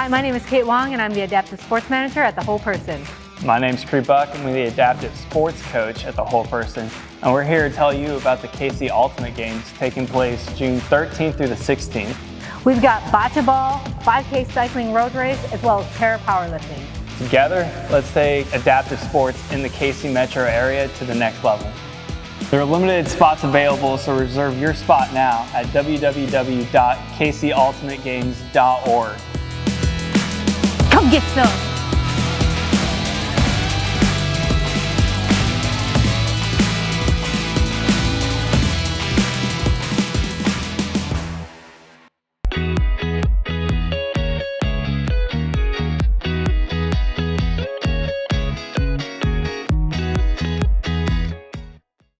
Hi, my name is Kate Wong, and I'm the Adaptive Sports Manager at The Whole Person. My name's Kreed Buck, and I'm the Adaptive Sports Coach at The Whole Person, and we're here to tell you about the KC Ultimate Games taking place June 13th through the 16th. We've got bocce ball, 5K cycling road race, as well as para powerlifting. Together, let's take adaptive sports in the KC metro area to the next level. There are limited spots available, so reserve your spot now at www.kcultimategames.org. Come get some!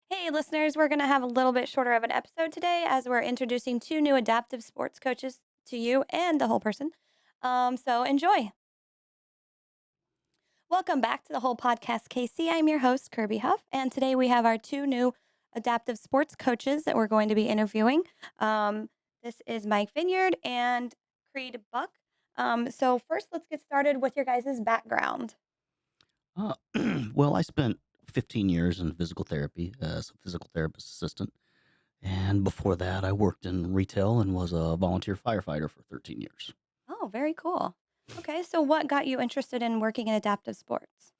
Hey listeners, we're going to have a little bit shorter of an episode today as we're introducing two new adaptive sports coaches to you and the whole person. So enjoy. Welcome back to the whole podcast, Casey. I'm your host, Kirby Huff, and today we have our two new adaptive sports coaches that we're going to be interviewing. This is Mike Vineyard and Kreed Buck. So first, let's get started with your guys' background. Well, I spent 15 years in physical therapy as a physical therapist assistant. And before that, I worked in retail and was a volunteer firefighter for 13 years. Oh, very cool. Okay, so what got you interested in working in adaptive sports?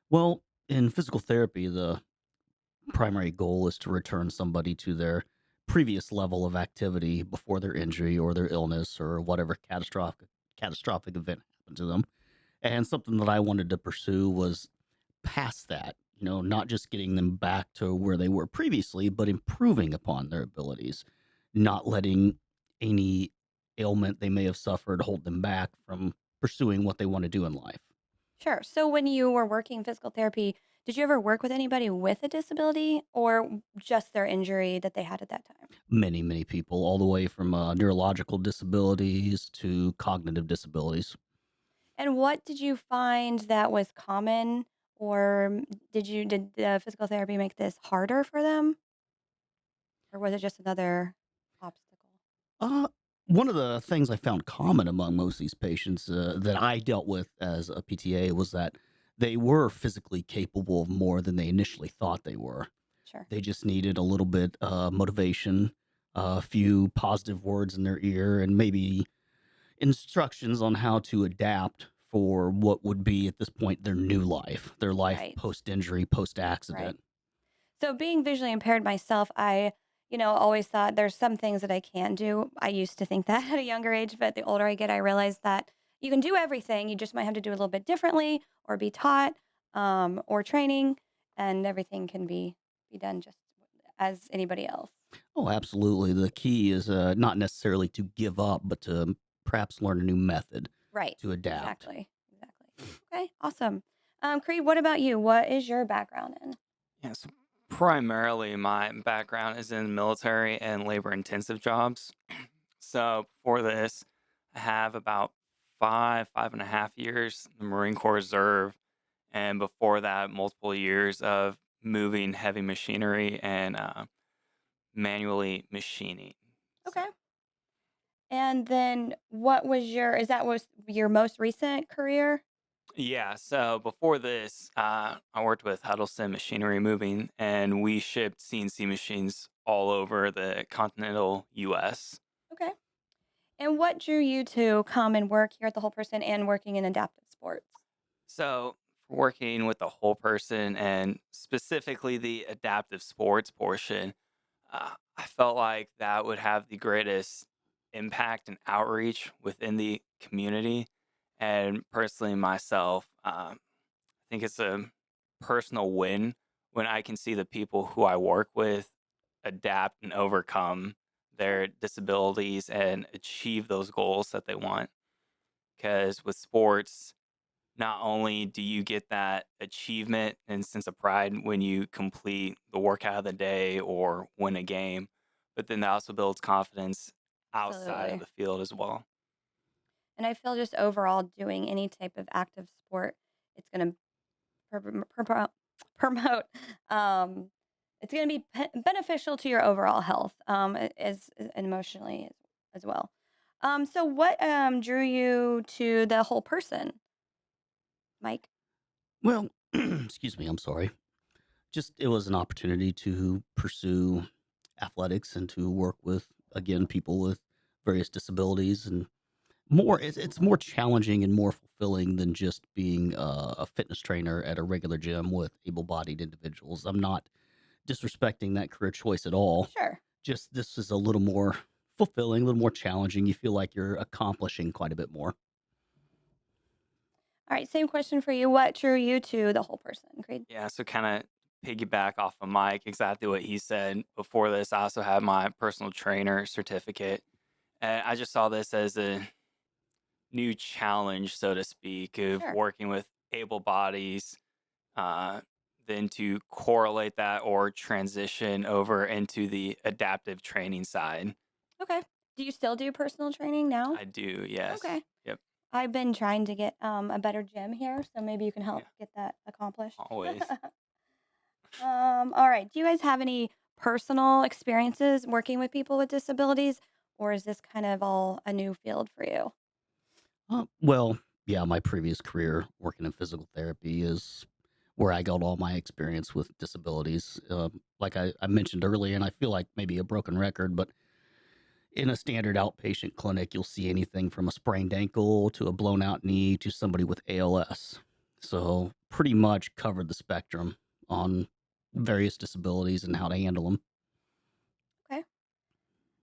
Well, in physical therapy, the primary goal is to return somebody to their previous level of activity before their injury or their illness or whatever catastrophic event happened to them. And something that I wanted to pursue was past that, not just getting them back to where they were previously, but improving upon their abilities, not letting any ailment they may have suffered hold them back from pursuing what they want to do in life. Sure. So when you were working physical therapy, did you ever work with anybody with a disability or just their injury that they had at that time? Many, many people, all the way from neurological disabilities to cognitive disabilities. And what did you find that was common or did the physical therapy make this harder for them or was it just another obstacle? Uh, One of the things I found common among most of these patients that I dealt with as a PTA was that they were physically capable of more than they initially thought they were. Sure. They just needed a little bit motivation, a few positive words in their ear, and maybe instructions on how to adapt for what would be at this point their life Right. post injury, post Right. accident. So being visually impaired myself, I, always thought there's some things that I can do. I used to think that at a younger age, but the older I get, I realize that you can do everything. You just might have to do it a little bit differently or be taught or training and everything can be done just as anybody else. Oh, absolutely. The key is not necessarily to give up, but to perhaps learn a new method Right. to adapt. Exactly. Okay. Awesome. Creed, what about you? What is your background in? Yes, primarily my background is in military and labor-intensive jobs. So for this, I have about 5.5 years in the Marine Corps Reserve, and before that, multiple years of moving heavy machinery and manually machining. So, Okay. And then was your most recent career? yeah, so before this, I worked with Huddleston Machinery Moving, and we shipped CNC machines all over the continental U.S. Okay. And what drew you to come and work here at the Whole Person and working in adaptive sports? So, working with the whole person and specifically the adaptive sports portion, I felt like that would have the greatest impact and outreach within the community. And personally, myself, I think it's a personal win when I can see the people who I work with adapt and overcome Sure. their disabilities and achieve those goals that they want. Because with sports, not only do you get that achievement and sense of pride when you complete the workout of the day or win a game, but then that also builds confidence outside of Absolutely. the field as well. And I feel just overall doing any type of active sport, it's going to promote, um, it's going to be beneficial to your overall health as emotionally as well. So what drew you to the whole person, Mike? Well, excuse me, I'm sorry. Just it was an opportunity to pursue athletics and to work with, again, people with various disabilities and more. It's more challenging and more fulfilling than just being a fitness trainer at a regular gym with able-bodied individuals. I'm not disrespecting that career choice at all. Sure. Just this is a little more fulfilling, a little more challenging. You feel like you're accomplishing quite a bit more. All right, same question for you. What drew you to the whole person, Creed? Yeah, so kind of piggyback off of Mike, exactly what he said. Before this, I also had my personal trainer certificate. And I just saw this as a new challenge, so to speak, of Sure. working with able bodies, uh, then to correlate that or transition over into the adaptive training side. Okay. Do you still do personal training now? I do, yes. Okay. Yep. I've been trying to get a better gym here, so maybe you can help Yeah, get that accomplished. always. All right. Do you guys have any personal experiences working with people with disabilities, or is this kind of all a new field for you? Well, yeah, my previous career working in physical therapy is where I got all my experience with disabilities. Like I mentioned earlier, and I feel like maybe a broken record, but in a standard outpatient clinic, you'll see anything from a sprained ankle to a blown out knee to somebody with ALS. So, pretty much covered the spectrum on various disabilities and how to handle them. Okay.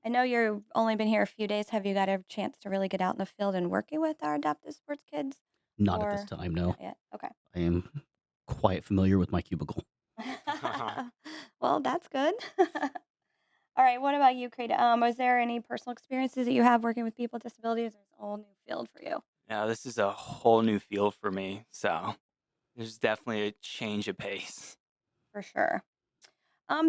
I know you've only been here a few days. Have you got a chance to really get out in the field and working with our adaptive sports kids? Not at this Or time, no. not yet? Okay. I am quite familiar with my cubicle. Well, that's good. All right. What about you, Creed? Was there any personal experiences that you have working with people with disabilities? Or is it a whole new field for you? Now, this is a whole new field for me. So there's definitely a change of pace. For sure.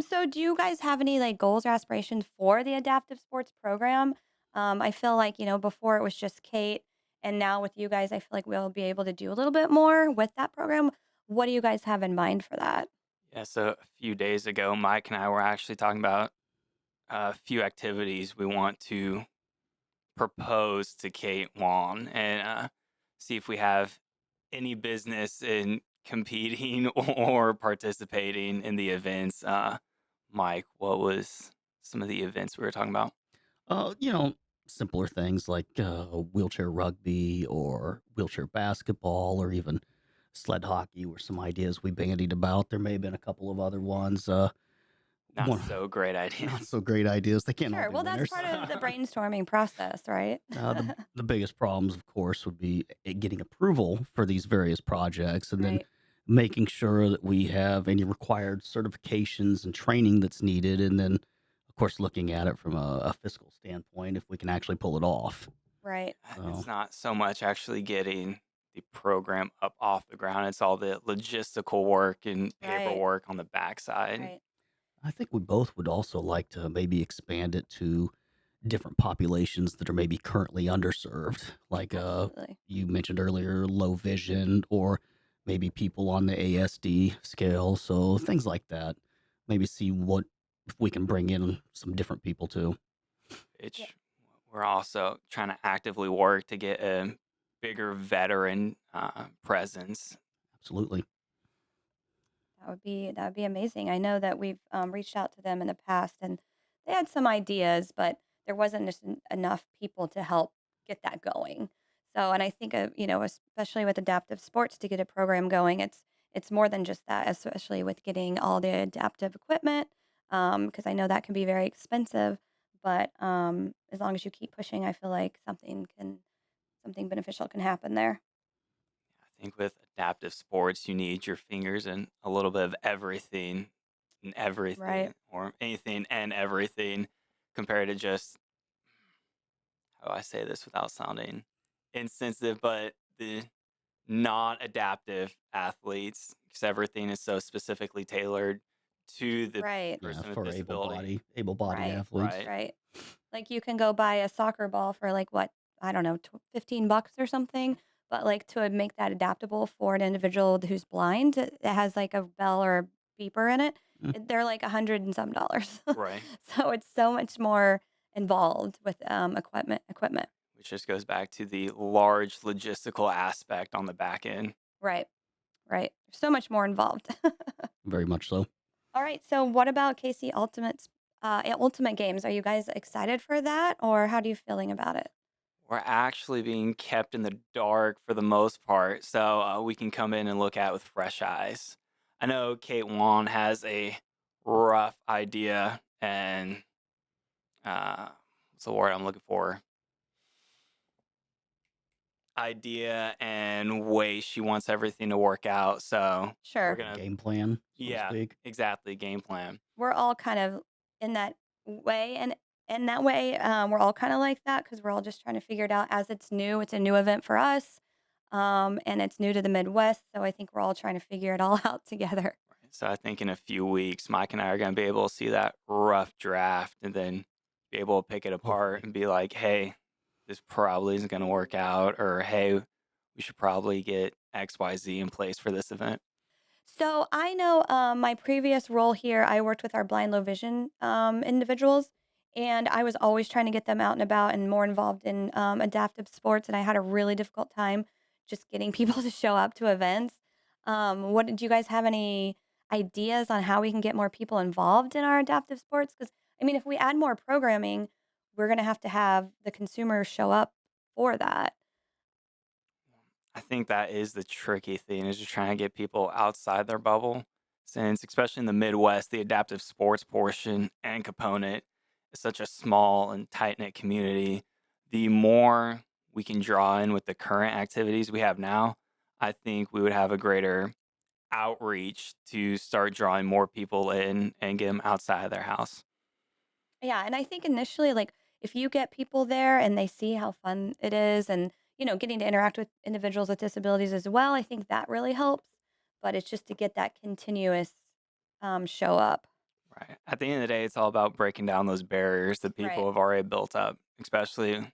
So do you guys have any like goals or aspirations for the adaptive sports program? I feel like, before it was just Kate, and now with you guys, I feel like we'll be able to do a little bit more with that program. What do you guys have in mind for that? Yeah, so a few days ago, Mike and I were actually talking about a few activities we want to propose to Kate Wan and see if we have any business in competing or participating in the events. Mike, what was some of the events we were talking about? Uh, you know, Simpler things like wheelchair rugby or wheelchair basketball or even sled hockey were some ideas we bandied about. There may have been a couple of other ones. Not One so great not ideas. so great ideas. They can't all Sure. be Well, that's winners. part of the brainstorming process, right? The biggest problems, of course, would be getting approval for these various projects, and then Right. making sure that we have any required certifications and training that's needed, and then, of course, looking at it from a fiscal standpoint if we can actually pull it off. Right. So, It's not so much actually getting the program up off the ground, it's all the logistical work and Right. paperwork on the backside. Right. I think we both would also like to maybe expand it to different populations that are maybe currently underserved, like Absolutely. you mentioned earlier, low vision, or maybe people on the ASD scale. So things like that. Maybe see what if we can bring in some different people too. Yeah. Which we're also trying to actively work to get a bigger veteran presence. Absolutely. That would be amazing. I know that we've reached out to them in the past, and they had some ideas, but there wasn't just enough people to help get that going. So, and I think especially with adaptive sports, to get a program going, it's more than just that. Especially with getting all the adaptive equipment, because I know that can be very expensive. But as long as you keep pushing, I feel like something beneficial can happen there. I think with adaptive sports, you need your fingers in a little bit of everything and Right. everything, or anything and everything, compared to just, how do I say this without sounding insensitive, but the non adaptive athletes, because everything is so specifically tailored to the Right. Yeah, person with for disability. able-bodied Right. athletes. Right. Right. Like, you can go buy a soccer ball for, like, what? I don't know, 15 bucks or something, but, like, to make that adaptable for an individual who's blind, it has, like, a bell or a beeper in it, Mm, they're, like, 100 and some dollars. Right. So, it's so much more involved with, equipment. which just goes back to the large logistical aspect on the back end. Right. Right. So much more involved. Very much so. All right. So what about KC Ultimate Games? Are you guys excited for that, or how are you feeling about it? We're actually being kept in the dark for the most part, so we can come in and look at it with fresh eyes. I know Kate Wan has a rough idea and what's the word I'm looking for? Idea and way she wants everything to work out. So we're Sure. Like a gonna, game plan, so to yeah, speak. exactly, game plan. We're all kind of in that way, and in that way, we're all kind of like that because we're all just trying to figure it out as it's new. It's a new event for us, and it's new to the Midwest. So I think we're all trying to figure it all out together. Right. So I think in a few weeks, Mike and I are gonna be able to see that rough draft and then be able to pick it apart Hopefully. and be like, hey, this probably isn't gonna work out, or hey, we should probably get XYZ in place for this event. So I know my previous role here, I worked with our blind, low vision individuals, and I was always trying to get them out and about and more involved in adaptive sports. And I had a really difficult time just getting people to show up to events. What did you guys have any ideas on how we can get more people involved in our adaptive sports? Because I mean, if we add more programming, we're going to have the consumers show up for that. I think that is the tricky thing is just trying to get people outside their bubble. Since especially in the Midwest, the adaptive sports portion and component is such a small and tight knit community. The more we can draw in with the current activities we have now, I think we would have a greater outreach to start drawing more people in and get them outside of their house. Yeah, and I think initially, like, if you get people there and they see how fun it is and, getting to interact with individuals with disabilities as well, I think that really helps. But it's just to get that continuous show up. Right. At the end of the day, it's all about breaking down those barriers that people Right. have already built up, especially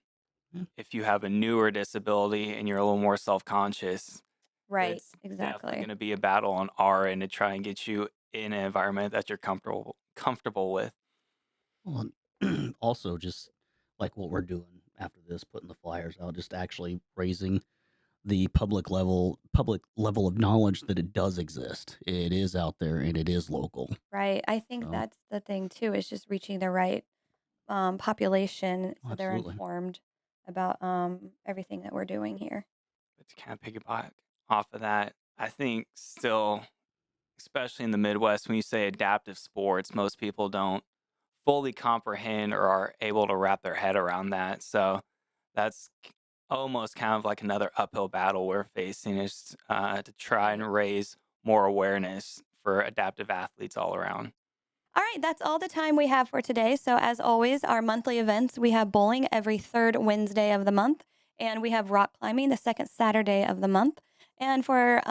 Yeah. if you have a newer disability and you're a little more self-conscious, Right. it's definitely Exactly. going to be a battle on our end to try and get you in an environment that you're comfortable with. Well, and also just like what we're doing after this, putting the flyers out, just actually raising the public level of knowledge that it does exist. It is out there and it is local. Right. I think So that's the thing too, is just reaching the right population so they're absolutely. informed about everything that we're doing here. But to kind of piggyback off of that, I think still, especially in the Midwest, when you say adaptive sports, most people don't fully comprehend or are able to wrap their head around that. So that's almost kind of like another uphill battle we're facing is to try Right. and raise more awareness for adaptive athletes all around. All right, that's all the time we have for today. So, as always, our monthly events we have bowling every third Wednesday of the month, and we have rock climbing the second Saturday of the month. And for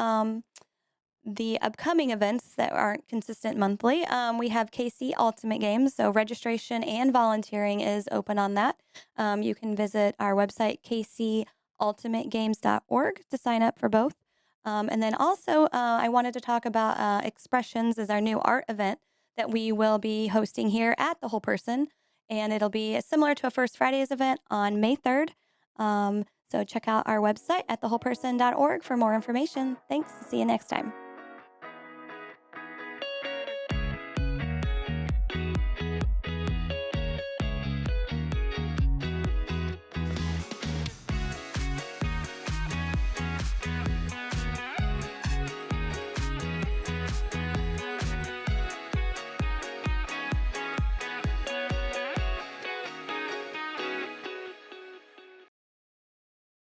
the upcoming events that aren't consistent monthly, we have KC Ultimate Games. So, registration and volunteering is open on that. You can visit our website, kcultimategames.org, to sign up for both. And then also, I wanted to talk about Expressions as our new art event that we will be hosting here at the Whole Person. And it'll be similar to a First Fridays event on May 3rd. So check out our website at thewholeperson.org for more information. Thanks. See you next time.